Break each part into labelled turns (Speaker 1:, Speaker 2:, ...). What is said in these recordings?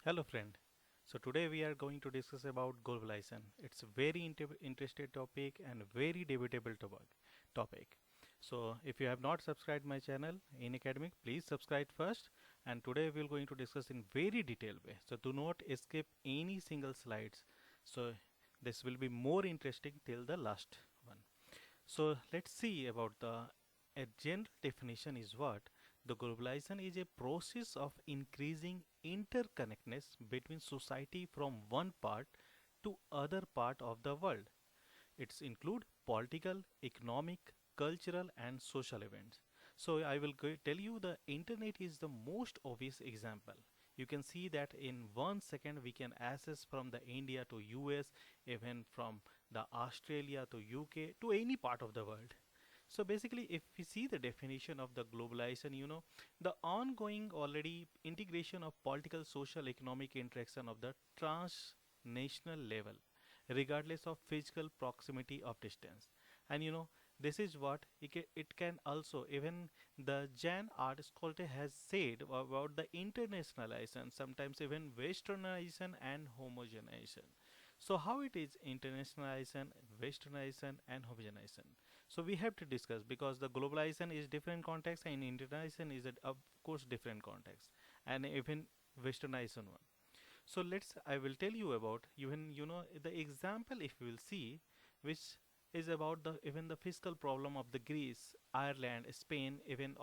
Speaker 1: Hello friend. So today we are going to discuss about globalization. It's a very interesting topic and very debatable topic. So if you have not subscribed my channel in academic, please subscribe first. And today we are going to discuss in very detailed way. So do not skip any single slides. So this will be more interesting till the last one. So let's see about a general definition is what the globalization is a process of increasing interconnectedness between society from one part to other part of the world. It's include political, economic, cultural and social events. So I will tell you the internet is the most obvious example. You can see that in 1 second we can access from the India to US, even from the Australia to UK to any part of the world. So basically, if we see the definition of the globalization, the ongoing already integration of political, social, economic interaction of the transnational level, regardless of physical proximity of distance. And this is what it can also, even the Jan Art Scholte has said about the internationalization, sometimes even westernization and homogenization. So how it is internationalization, westernization and homogenization? So we have to discuss because the globalization is different context and internationalization is of course different context and even westernization one. So I will tell you about even the example if you will see which is about the even the fiscal problem of the Greece, Ireland, Spain, even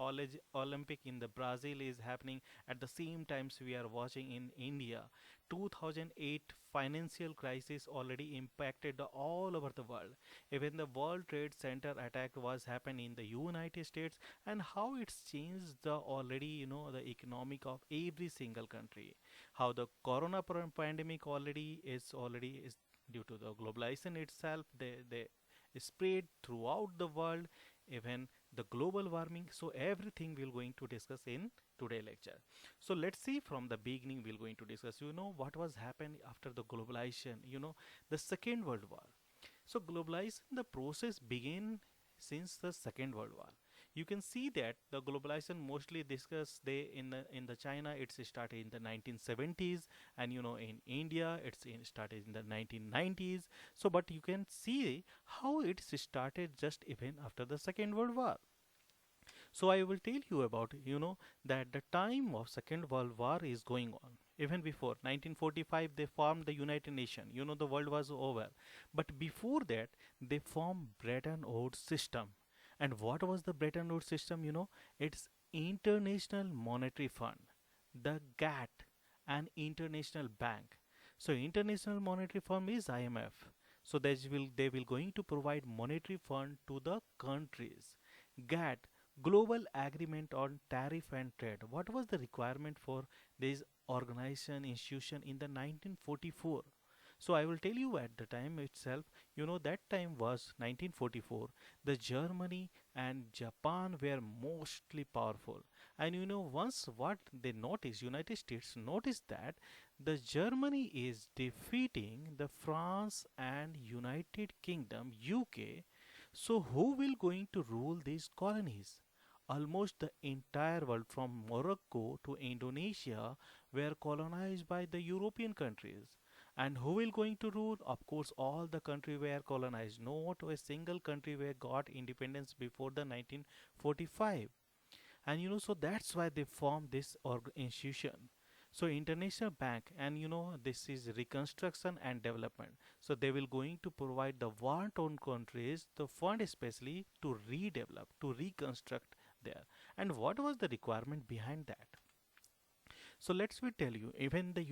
Speaker 1: Olympic in the Brazil is happening at the same times we are watching in India. 2008 financial crisis already impacted all over the world. Even the World Trade Center attack was happened in the United States, and how it's changed the already the economic of every single country. How the pandemic already is due to the globalization itself. They spread throughout the world, even the global warming. So everything we're going to discuss in today lecture. So let's see from the beginning we're going to discuss what was happened after the globalization, the Second World War. So globalization, the process began since the Second World War. You can see that the globalization mostly discussed they in the China it's started in the 1970s, and in India started in the 1990s. So but you can see how it started just even after the Second World War. So I will tell you about that the time of Second World War is going on. Even before 1945 they formed the United Nations. The world was over. But before that they formed Bretton Woods system. And what was the Bretton Woods system? It's International Monetary Fund, the GATT, and International Bank. So International Monetary Fund is IMF. So they will going to provide monetary fund to the countries. GATT, Global Agreement on Tariff and Trade. What was the requirement for this organization institution in the 1944? So I will tell you at the time itself, that time was 1944. The Germany and Japan were mostly powerful. And once what they noticed, United States noticed that the Germany is defeating the France and United Kingdom, UK. So who will going to rule these colonies? Almost the entire world from Morocco to Indonesia were colonized by the European countries. And who will going to rule? Of course, all the country were colonized. Not a single country were got independence before the 1945. And so that's why they formed this institution. So International Bank, and this is reconstruction and development. So they will going to provide the war-torn countries the fund especially to redevelop, to reconstruct there. And what was the requirement behind that? So let's me tell you, even the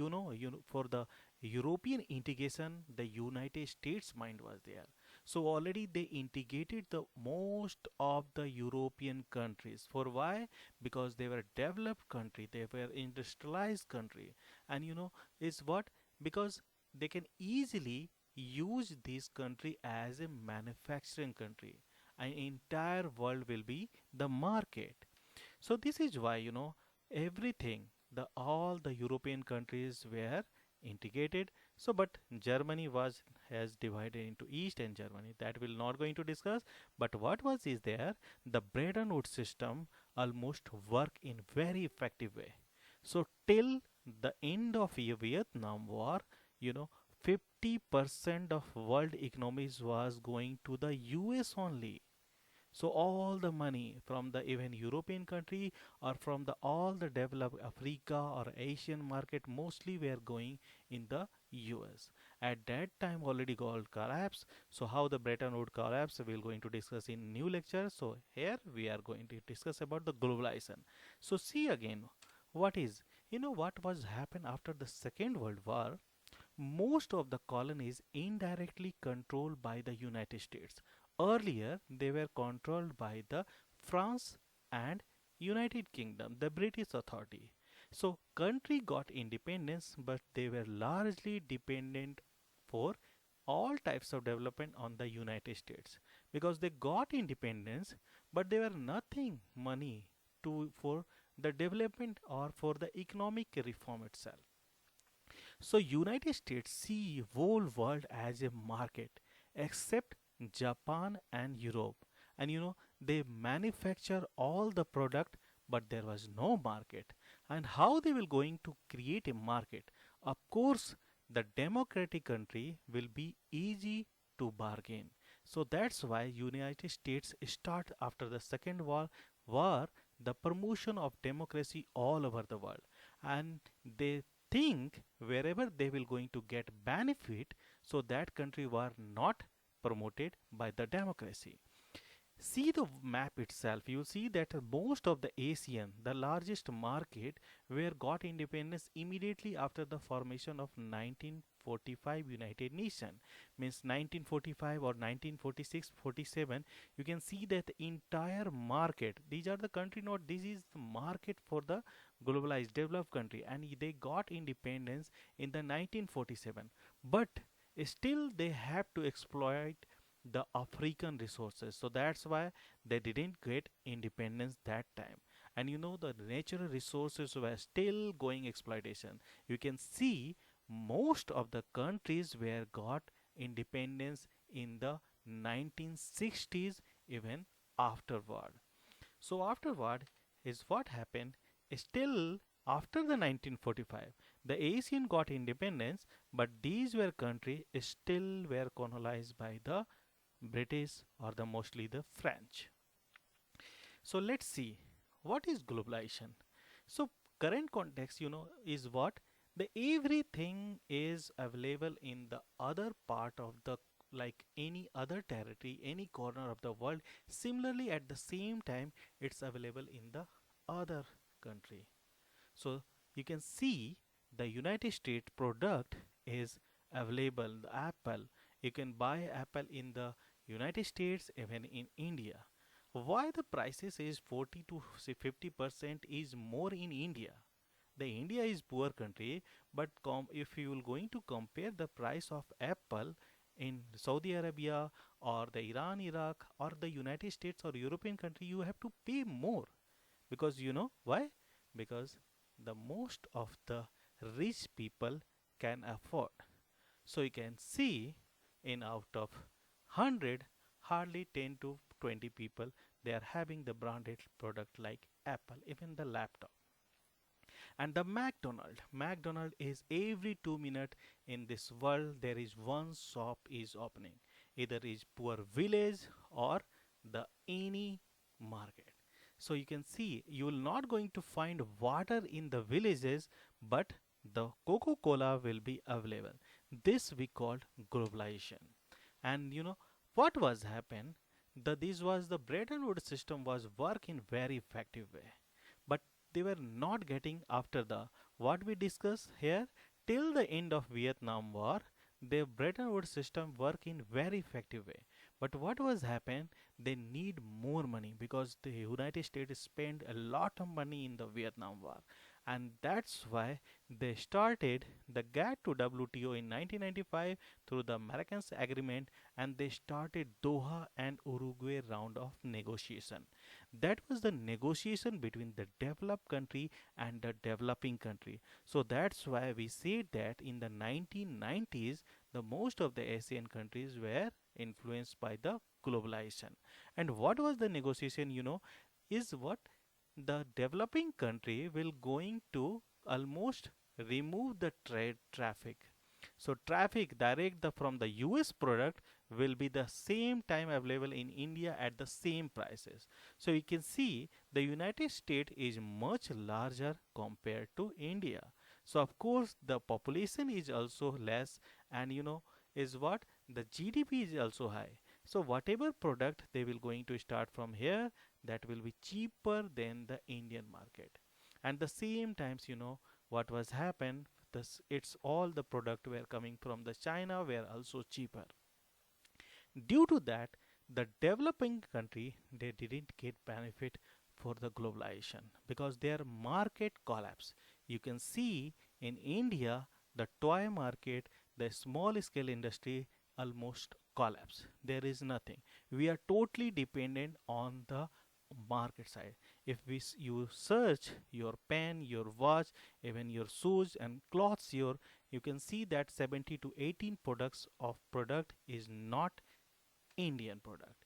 Speaker 1: for the European integration, the United States mind was there. So already they integrated the most of the European countries. For why? Because they were developed country, they were industrialized country, and is what? Because they can easily use this country as a manufacturing country. An entire world will be the market. So this is why everything, the all the European countries were integrated. So but Germany was has divided into East and Germany, that we'll not going to discuss. But what was is there, the Bretton Woods system almost work in very effective way. So till the end of Vietnam War, you know, 50% of world economies was going to the US only. So all the money from the even European country or from the all the developed Africa or Asian market mostly were going in the US. At that time already gold collapsed. So how the Bretton Woods collapse we're going to discuss in new lecture. So here we are going to discuss about the globalization. So see again what is, what was happened after the Second World War. Most of the colonies indirectly controlled by the United States. Earlier, they were controlled by the France and United Kingdom, the British authority. So, country got independence, but they were largely dependent for all types of development on the United States because they got independence, but they were nothing money to for the development or for the economic reform itself. So United States see whole world as a market except Japan and Europe. And they manufacture all the product but there was no market. And how they will going to create a market? Of course the democratic country will be easy to bargain. So that's why United States start after the second war the promotion of democracy all over the world, and they think wherever they will going to get benefit, so that country were not promoted by the democracy. See the map itself, you see that most of the ASEAN, the largest market, where got independence immediately after the formation of 1945 United Nation, means 1945 or 1946-47. You can see that the entire market, these are the country, not this is the market for the globalized developed country, and they got independence in the 1947, but still they have to exploit the African resources. So that's why they didn't get independence that time. And the natural resources were still going exploitation. You can see most of the countries were got independence in the 1960s even afterward. So afterward is what happened. Still after the 1945, the ASEAN got independence, but these were countries still were colonized by the British or the mostly the French. So let's see what is globalization. So current context, is what the everything is available in the other part of the, like any other territory, any corner of the world. Similarly, at the same time, it's available in the other country. So you can see the United States product is available. The Apple, you can buy Apple in the United States, even in India. Why the prices is 40 to 50% is more in India? The India is poor country, but if you will going to compare the price of Apple in Saudi Arabia or the Iran, Iraq or the United States or European country, you have to pay more, because why? Because the most of the rich people can afford. So you can see in out of 100, hardly 10 to 20 people they are having the branded product like Apple, even the laptop. And the McDonald is every 2 minutes in this world there is one shop is opening, either is poor village or the any market. So you can see you will not going to find water in the villages, but the Coca-Cola will be available. This we called globalization. And what was happened, this was the Bretton Woods system was work in very effective way, but they were not getting after the what we discuss here till the end of Vietnam War. The Bretton Woods system work in very effective way, but what was happen, they need more money because the United States spent a lot of money in the Vietnam War, and that's why they started the GATT to WTO in 1995 through the Americans agreement, and they started Doha and Uruguay round of negotiation. That was the negotiation between the developed country and the developing country. So that's why we say that in the 1990s the most of the Asian countries were influenced by the globalization. And what was the negotiation, is what the developing country will going to almost remove the trade traffic. So traffic direct from the US product will be the same time available in India at the same prices. So you can see the United States is much larger compared to India. So of course the population is also less, and is what the GDP is also high. So whatever product they will going to start from here, that will be cheaper than the Indian market. And the same times, what was happened, this it's all the product were coming from the China were also cheaper. Due to that, the developing country, they didn't get benefit for the globalization because their market collapsed. You can see in India the toy market, the small scale industry almost collapse. There is nothing. We are totally dependent on the market side. If you search your pen, your watch, even your shoes and clothes, you can see that 70 to 18 products of product is not Indian product.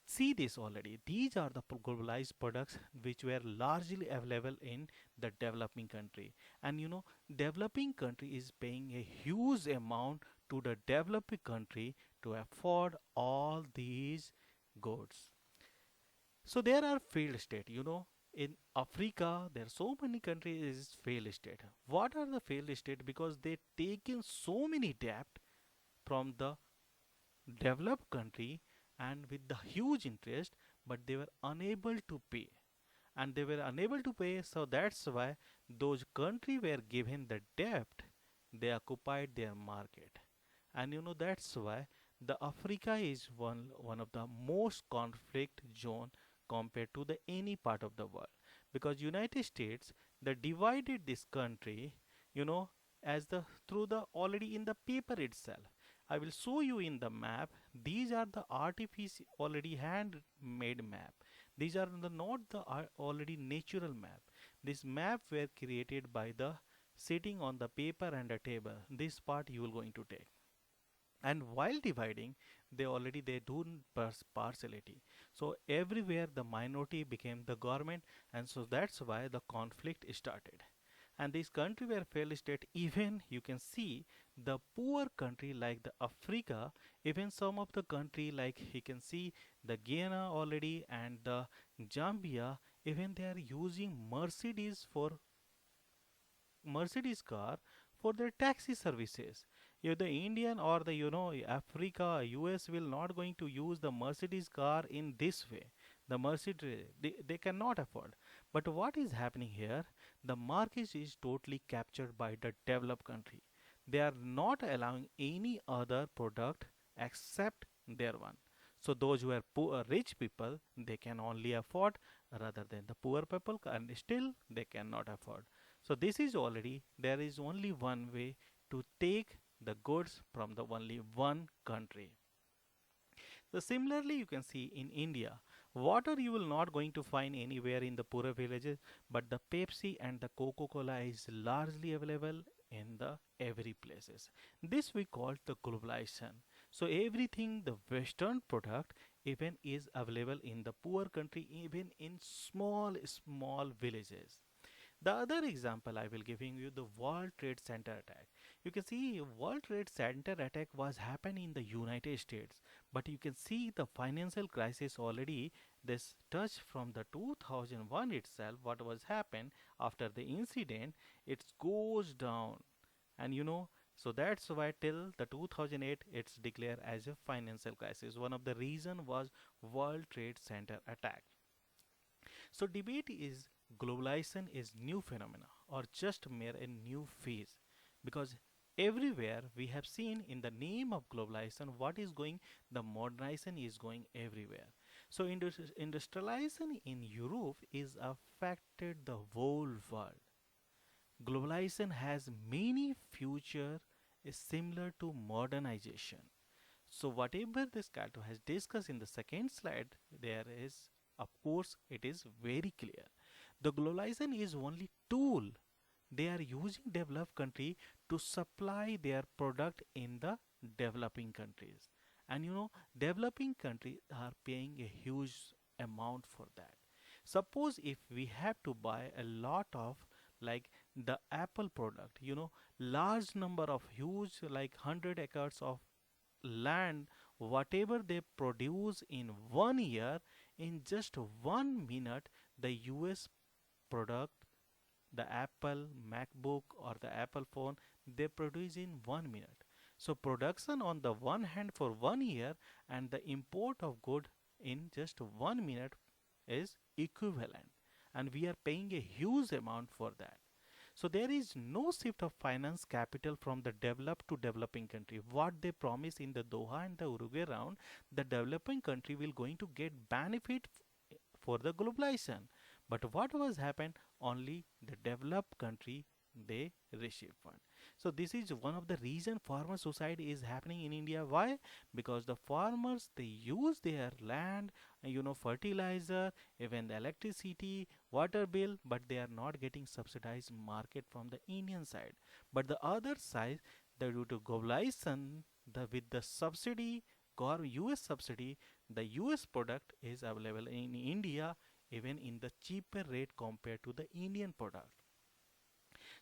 Speaker 1: See this already. These are the globalized products which were largely available in the developing country. And developing country is paying a huge amount to the developing country to afford all these goods. So there are failed state, in Africa there are so many countries is failed state. What are the failed state? Because they taken so many debt from the developed country and with the huge interest, but they were unable to pay. And they were unable to pay, so that's why those countries were given the debt, they occupied their market. And that's why the Africa is one of the most conflict zone compared to the any part of the world, because United States they divided this country, you know as the through the already in the paper itself. I will show you in the map. These are the artificial already handmade map. These are not the already natural map. This map were created by the sitting on the paper and a table. This part you will going to take. And while dividing, they do partiality. So everywhere the minority became the government, and so that's why the conflict started. And this country were failed state, even you can see the poor country like the Africa, even some of the country like you can see the Ghana already and the Zambia, even they are using Mercedes car for their taxi services. If the Indian or the Africa, US will not going to use the Mercedes car in this way. The Mercedes they cannot afford. But what is happening here? The market is totally captured by the developed country. They are not allowing any other product except their one. So those who are poor, rich people, they can only afford, rather than the poor people, and still they cannot afford. So this is already, there is only one way to take the goods from the only one country. So similarly, you can see in India, water you will not going to find anywhere in the poorer villages, but the Pepsi and the Coca-Cola is largely available in the every places. This we call the globalization. So everything the Western product even is available in the poor country, even in small villages. The other example I will giving you the World Trade Center attack. You can see World Trade Center attack was happening in the United States, but you can see the financial crisis already. This touch from the 2001 itself. What was happened after the incident? It goes down, and so that's why till the 2008 it's declared as a financial crisis. One of the reason was World Trade Center attack. So debate is globalization is new phenomena or just mere a new phase, because everywhere we have seen in the name of globalization what is going, the modernization is going everywhere. So industrialization in Europe is affected the whole world. Globalization has many future is similar to modernization. So whatever this Cato has discussed in the second slide, there is, of course, it is very clear. The globalization is only tool. They are using developed country to supply their product in the developing countries. And developing countries are paying a huge amount for that. Suppose if we have to buy a lot of like the apple product, large number of huge like 100 acres of land, whatever they produce in 1 year, in just 1 minute the US product, the Apple MacBook or the Apple phone, they produce in 1 minute. So production on the one hand for 1 year and the import of good in just 1 minute is equivalent, and we are paying a huge amount for that. So there is no shift of finance capital from the developed to developing country. What they promise in the Doha and the Uruguay round, the developing country will going to get benefit for the globalization. But what was happened? Only the developed country they receive fund. So this is one of the reason farmer suicide is happening in India. Why? Because the farmers they use their land, fertilizer, even the electricity, water bill, but they are not getting subsidized market from the Indian side. But the other side, the due to globalization, the with the subsidy, US subsidy, the US product is available in India even in the cheaper rate compared to the Indian product.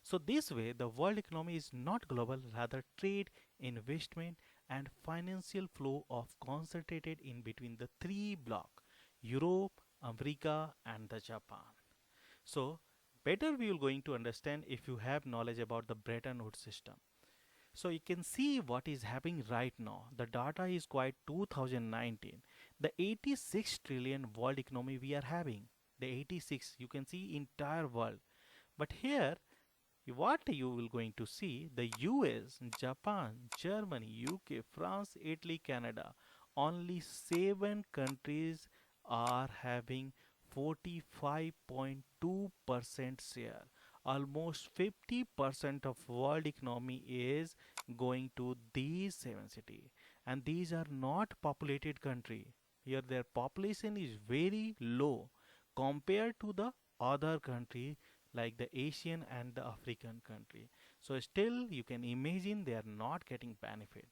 Speaker 1: So this way the world economy is not global, rather trade, investment and financial flow of concentrated in between the three block, Europe, America and the Japan. So better we will going to understand if you have knowledge about the Bretton Woods system. So you can see what is happening right now. The data is quite 2019. The 86 trillion world economy we are having. The 86, you can see entire world. But here what you will going to see, the US, Japan, Germany, UK, France, Italy, Canada, only 7 countries are having 45.2% share. Almost 50% of world economy is going to these 7 cities, and these are not populated country. Here their population is very low compared to the other country like the Asian and the African country. So still you can imagine they are not getting benefit.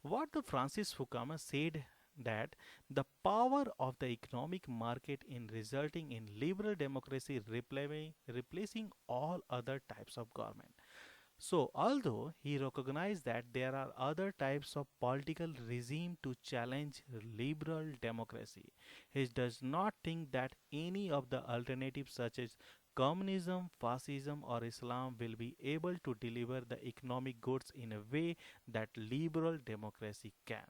Speaker 1: What the Francis Fukuyama said, that the power of the economic market in resulting in liberal democracy replacing all other types of government. So, although he recognized that there are other types of political regime to challenge liberal democracy, he does not think that any of the alternatives such as communism, fascism or Islam will be able to deliver the economic goods in a way that liberal democracy can.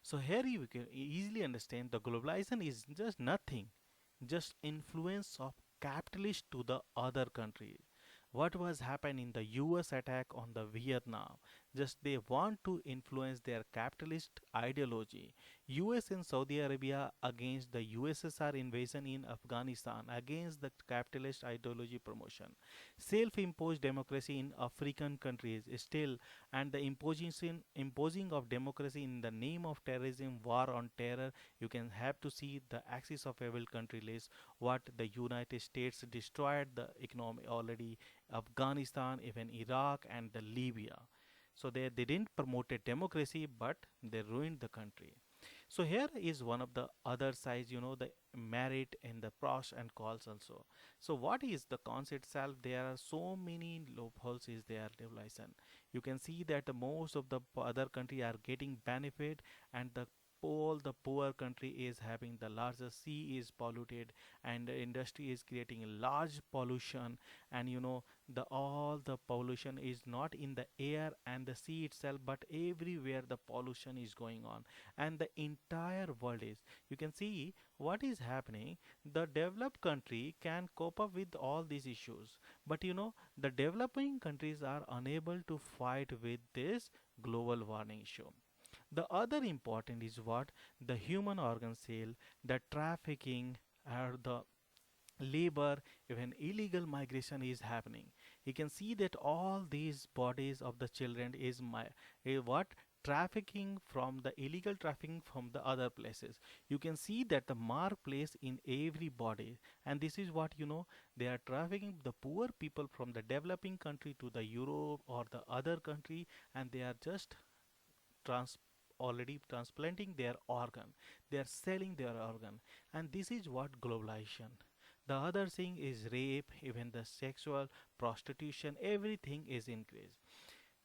Speaker 1: So here you can easily understand the globalization is just nothing, just influence of capitalist to the other countries. What was happened in the US attack on the Vietnam? Just they want to influence their capitalist ideology. US and Saudi Arabia against the USSR invasion in Afghanistan, against the capitalist ideology promotion. Self-imposed democracy in African countries still, and the imposing of democracy in the name of terrorism, war on terror. You can have to see the axis of evil country list, what the United States destroyed the economy already, Afghanistan, even Iraq and the Libya. So they didn't promote a democracy, but they ruined the country. So here is one of the other sides, the merit and the pros and cons also. So what is the cons itself? There are so many loopholes is there deviation. You can see that the most of the other country are getting benefit, and the poor country is having the largest sea is polluted, and the industry is creating a large pollution, and the all the pollution is not in the air and the sea itself, but everywhere the pollution is going on, and the entire world is, you can see what is happening. The developed country can cope up with all these issues, but the developing countries are unable to fight with this global warming issue. The other important is what, the human organ sale, the trafficking, or the labor, even illegal migration is happening. You can see that all these bodies of the children is what, trafficking from the illegal trafficking from the other places. You can see that the mark place in every body, and this is what they are trafficking the poor people from the developing country to the Europe or the other country, and they are just trans already transplanting their organ, they are selling their organ, and this is what globalization. The other thing is rape, even the sexual prostitution, everything is increased.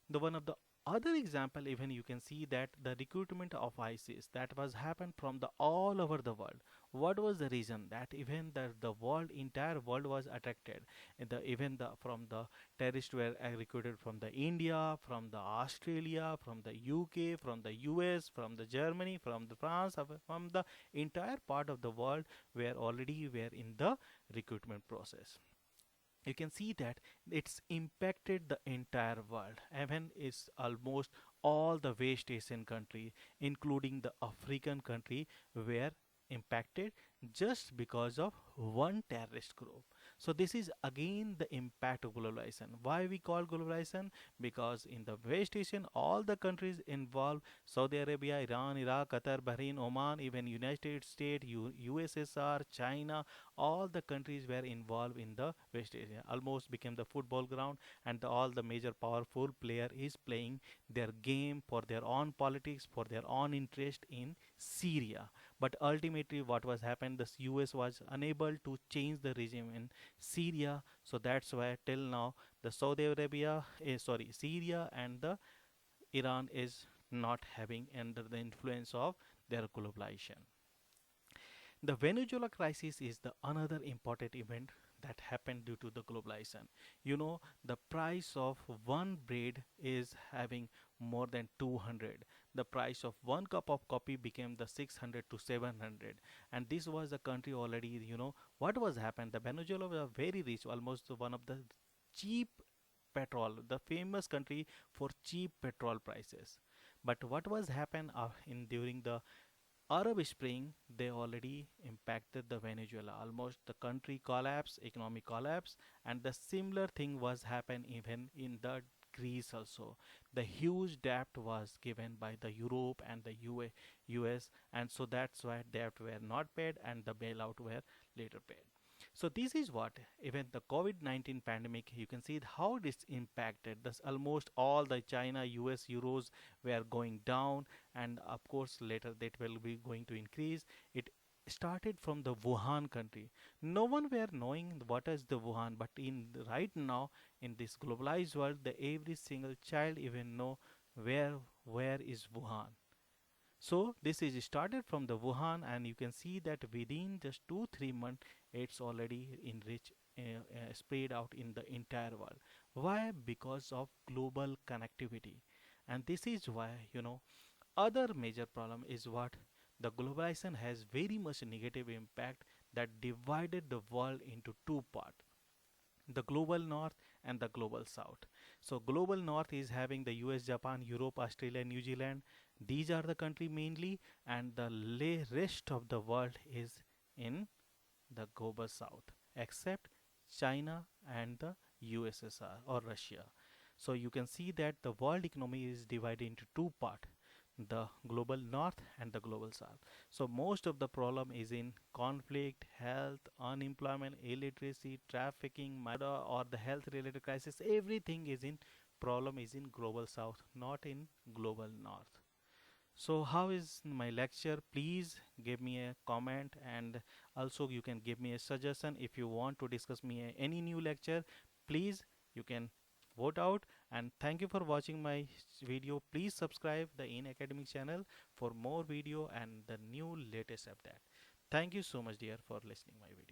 Speaker 1: The one of the other example, even you can see that the recruitment of ISIS that was happened from the all over the world. What was the reason that even the world, entire world was attracted, and the even the from the terrorists were recruited from the India, from the Australia, from the UK, from the US, from the Germany, from the France, from the entire part of the world where already were in the recruitment process. You can see that it's impacted the entire world. Even is almost all the West Asian country, including the African country, were impacted just because of one terrorist group. So this is again the impact of globalization. Why we call globalization? Because in the West Asian, all the countries involved, Saudi Arabia, Iran, Iraq, Qatar, Bahrain, Oman, even United States, USSR, China, all the countries were involved in the West Asia. Almost became the football ground, and all the major powerful player is playing their game for their own politics, for their own interest in Syria. But ultimately, what was happened? The US was unable to change the regime in Syria, so that's why till now the Saudi Arabia, Syria and the Iran is not having under the influence of their globalization. The Venezuela crisis is the another important event that happened due to the globalization. You know, the price of one bread is having more than 200. The price of one cup of coffee became the 600 to 700. And this was a country already, what was happened? The Venezuela was very rich, almost one of the cheap petrol, the famous country for cheap petrol prices. But what was happened in during the Arab Spring, they already impacted the Venezuela. Almost the country collapse, economic collapse, and the similar thing was happen even in the Greece also. The huge debt was given by the Europe and the US, and so that's why debt were not paid and the bailout were later paid. So this is what even the COVID-19 pandemic, you can see how this impacted this almost all the China, US, Euros were going down, and of course later that will be going to increase. It started from the Wuhan country. No one were knowing what is the Wuhan, but in right now in this globalized world, the every single child even know where is Wuhan. So this is started from the Wuhan, and you can see that within just 2 3 months, it's already enriched, spread out in the entire world. Why? Because of global connectivity, and this is why other major problem is what the globalization has very much negative impact that divided the world into two parts, the global north and the global south. So global north is having the US, Japan, Europe, Australia, New Zealand. These are the country mainly, and the rest of the world is in the global south, except China and the USSR or Russia. So you can see that the world economy is divided into two parts, the global north and the global south. So most of the problem is in conflict, health, unemployment, illiteracy, trafficking, murder, or the health related crisis. Everything is in problem is in global south, not in global north. So how is my lecture? Please give me a comment, and also you can give me a suggestion if you want to discuss me any new lecture. Please, you can vote out, and thank you for watching my video. Please subscribe the In Academic channel for more video and the new latest update. Thank you so much dear for listening my video.